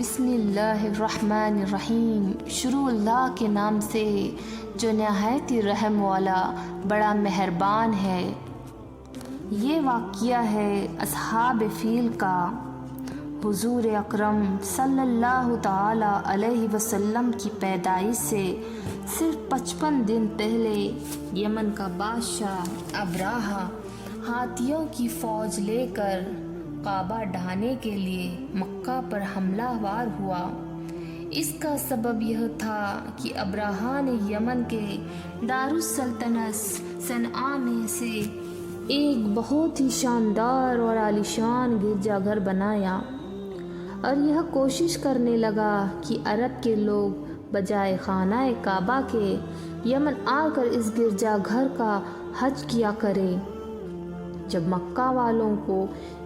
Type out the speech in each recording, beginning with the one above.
بسم اللہ الرحمن الرحیم، شروع اللہ کے نام سے جو نہایت ہی رحم والا بڑا مہربان ہے۔ یہ واقعہ ہے اصحاب فیل کا۔ حضور اکرم صلی اللہ تعالی علیہ وسلم کی پیدائش سے صرف 55 دن پہلے یمن کا بادشاہ ابراہا ہاتھیوں کی فوج لے کر کعبہ ڈھانے کے لیے مکہ پر حملہ آور ہوا۔ اس کا سبب یہ تھا کہ ابراہا نے یمن کے دارالسلطنت صنعاء میں سے ایک بہت ہی شاندار اور عالیشان گرجا گھر بنایا، اور یہ کوشش کرنے لگا کہ عرب کے لوگ بجائے خانہ کعبہ کے یمن آ کر اس گرجا گھر کا حج کیا کرے۔ جب مکہ والوں کو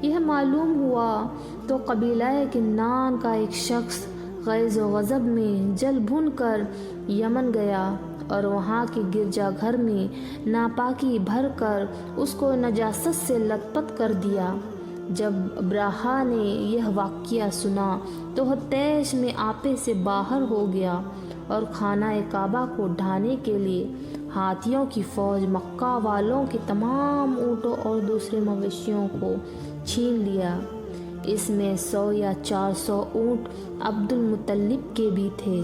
یہ معلوم ہوا تو قبیلہ کنان کا ایک شخص غیظ و غضب میں جل بھن کر یمن گیا اور وہاں کے گرجا گھر میں ناپاکی بھر کر اس کو نجاست سے لت پت کر دیا۔ جب ابراہا نے یہ واقعہ سنا تو وہ تیش میں آپے سے باہر ہو گیا اور خانہ کعبہ کو ڈھانے کے لیے ہاتھیوں کی فوج مکہ والوں کے تمام اونٹوں اور دوسرے مویشیوں کو چھین لیا۔ اس میں 100 یا 400 اونٹ عبد المطلب کے بھی تھے۔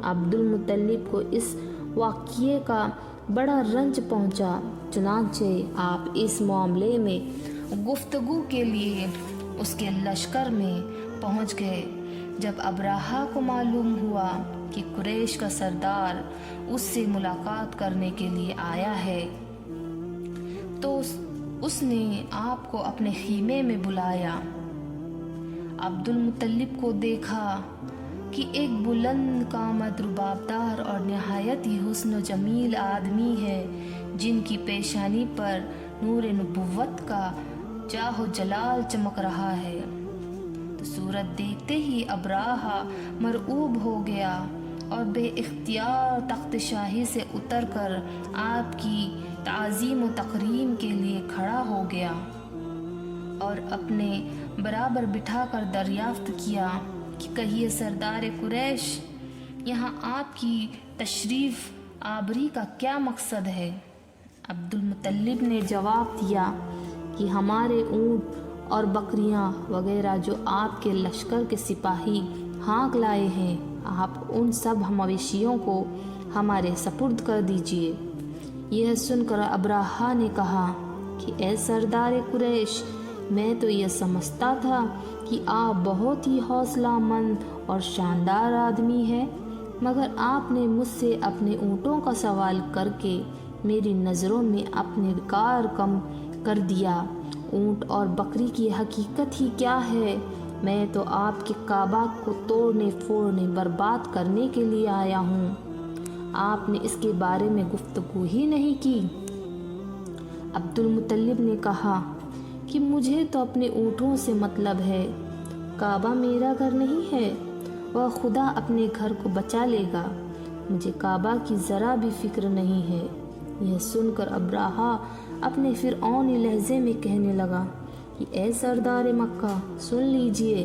عبد المطلب کو اس واقعے کا بڑا رنج پہنچا، چنانچہ آپ اس معاملے میں گفتگو کے لیے اس کے لشکر میں پہنچ گئے۔ جب ابراہا کو معلوم ہوا کہ قریش کا سردار اس سے ملاقات کرنے کے لیے آیا ہے تو اس نے آپ کو اپنے خیمے میں بلایا۔ عبد المطلب کو دیکھا کہ ایک بلند قامت ربابدار اور نہایت ہی حسن و جمیل آدمی ہے، جن کی پیشانی پر نور نبوت کا جاہ و جلال چمک رہا ہے۔ تو صورت دیکھتے ہی ابراہا مرعوب ہو گیا اور بے اختیار تخت شاہی سے اتر کر آپ کی تعظیم و تکریم کے لیے کھڑا ہو گیا اور اپنے برابر بٹھا کر دریافت کیا کہ کہیے سردار قریش، یہاں آپ کی تشریف آوری کا کیا مقصد ہے؟ عبد المطلب نے جواب دیا کہ ہمارے اونٹ اور بکریاں وغیرہ جو آپ کے لشکر کے سپاہی ہانک لائے ہیں، آپ ان سب مویشیوں کو ہمارے سپرد کر دیجیے۔ یہ سن کر ابراہا نے کہا کہ اے سردار قریش، میں تو یہ سمجھتا تھا کہ آپ بہت ہی حوصلہ مند اور شاندار آدمی ہیں، مگر آپ نے مجھ سے اپنے اونٹوں کا سوال کر کے میری نظروں میں اپنے کار کم کر دیا۔ اونٹ اور بکری کی حقیقت ہی کیا ہے؟ میں تو آپ کے کعبہ کو توڑنے پھوڑنے برباد کرنے کے لیے آیا ہوں، آپ نے اس کے بارے میں گفتگو ہی نہیں کی۔ عبد المطلب نے کہا کہ مجھے تو اپنے اونٹوں سے مطلب ہے، کعبہ میرا گھر نہیں ہے، وہ خدا اپنے گھر کو بچا لے گا، مجھے کعبہ کی ذرا بھی فکر نہیں ہے۔ یہ سن کر ابراہا اپنے فرعونی لہجے میں کہنے لگا کہ اے سردار مکہ، سن لیجئے،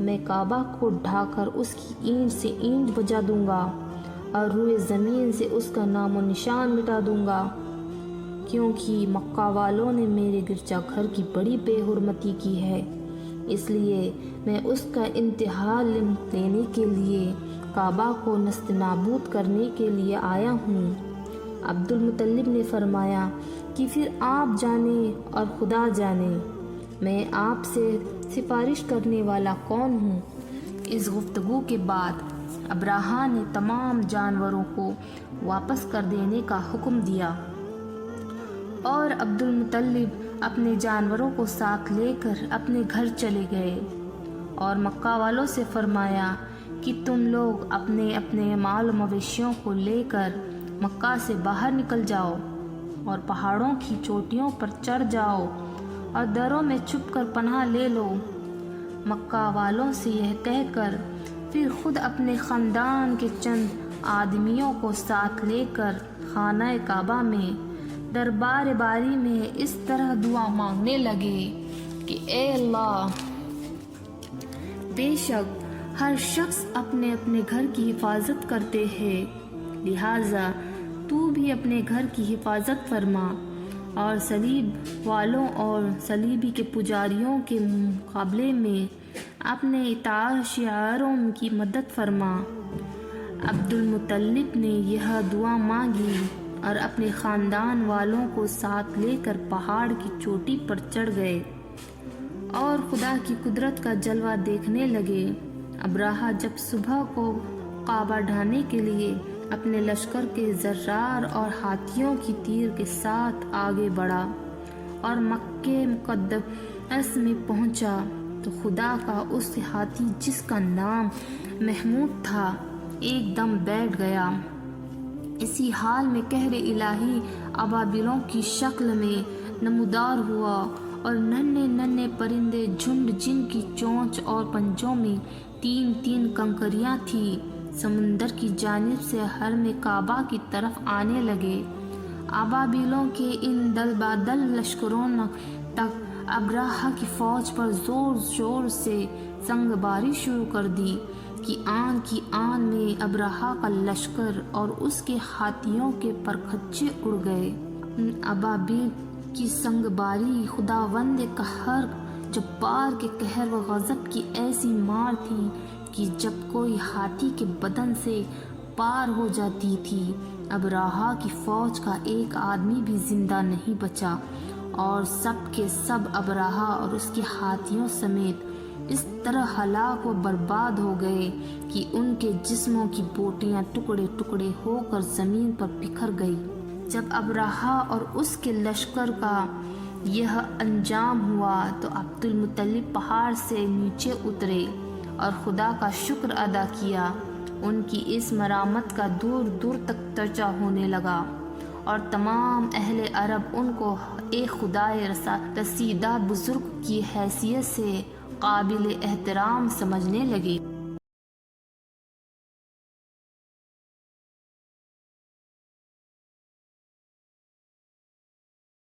میں کعبہ کو ڈھا کر اس کی اینٹ سے اینٹ بجا دوں گا اور روئے زمین سے اس کا نام و نشان مٹا دوں گا، کیونکہ مکہ والوں نے میرے گرجا گھر کی بڑی بے حرمتی کی ہے، اس لیے میں اس کا انتہا لینے کے لیے کعبہ کو نست نابود کرنے کے لیے آیا ہوں۔ عبد المطلب نے فرمایا کہ پھر آپ جانیں اور خدا جانے، میں آپ سے سفارش کرنے والا کون ہوں؟ اس گفتگو کے بعد ابراہا نے تمام جانوروں کو واپس کر دینے کا حکم دیا اور عبد المطلب اپنے جانوروں کو ساتھ لے کر اپنے گھر چلے گئے اور مکہ والوں سے فرمایا کہ تم لوگ اپنے اپنے مال و مویشیوں کو لے کر مکہ سے باہر نکل جاؤ اور پہاڑوں کی چوٹیوں پر چڑھ جاؤ اور دروں میں چھپ کر پناہ لے لو۔ مکہ والوں سے یہ کہہ کر پھر خود اپنے خاندان کے چند آدمیوں کو ساتھ لے کر خانہ کعبہ میں دربار باری میں اس طرح دعا مانگنے لگے کہ اے اللہ، بے شک ہر شخص اپنے اپنے گھر کی حفاظت کرتے ہیں، لہٰذا تو بھی اپنے گھر کی حفاظت فرما اور صلیب والوں اور صلیبی کے پجاریوں کے مقابلے میں اپنے اطاعت شعاروں کی مدد فرما۔ عبد المطلب نے یہ دعا مانگی اور اپنے خاندان والوں کو ساتھ لے کر پہاڑ کی چوٹی پر چڑھ گئے اور خدا کی قدرت کا جلوہ دیکھنے لگے۔ ابراہہ جب صبح کو کعبہ ڈھانے کے لیے اپنے لشکر کے زرار اور ہاتھیوں کی تیر کے ساتھ آگے بڑھا اور مکہ مقدس میں پہنچا تو خدا کا اس ہاتھی جس کا نام محمود تھا ایک دم بیٹھ گیا۔ اسی حال میں قہر الہی ابابیلوں کی شکل میں نمودار ہوا اور ننھے ننھے پرندے جھنڈ جن کی چونچ اور پنجوں میں 3 کنکریاں تھیں سمندر کی جانب سے حرم کعبہ کی طرف آنے لگے۔ ابابیلوں کے ان دل بدل لشکروں تک ابراہہ کی فوج پر زور زور سے سنگ باری شروع کر دی کہ آن میں ابراہہ کا لشکر اور اس کے ہاتھیوں کے پرکھچے اڑ گئے۔ ابابیل کی سنگ باری خداوند قہار جبار کے قہر و غضب کی ایسی مار تھی کہ جب کوئی ہاتھی کے بدن سے پار ہو جاتی تھی ابراہہ کی فوج کا ایک آدمی بھی زندہ نہیں بچا اور سب کے سب ابراہہ اور اس کے ہاتھیوں سمیت اس طرح ہلاک و برباد ہو گئے کہ ان کے جسموں کی بوٹیاں ٹکڑے ٹکڑے ہو کر زمین پر بکھر گئی۔ جب ابراہہ اور اس کے لشکر کا یہ انجام ہوا تو عبد المطلب پہاڑ سے نیچے اترے اور خدا کا شکر ادا کیا۔ ان کی اس مرامت کا دور دور تک چرچا ہونے لگا اور تمام اہل عرب ان کو ایک خدائے رسیدہ بزرگ کی حیثیت سے قابل احترام سمجھنے لگے۔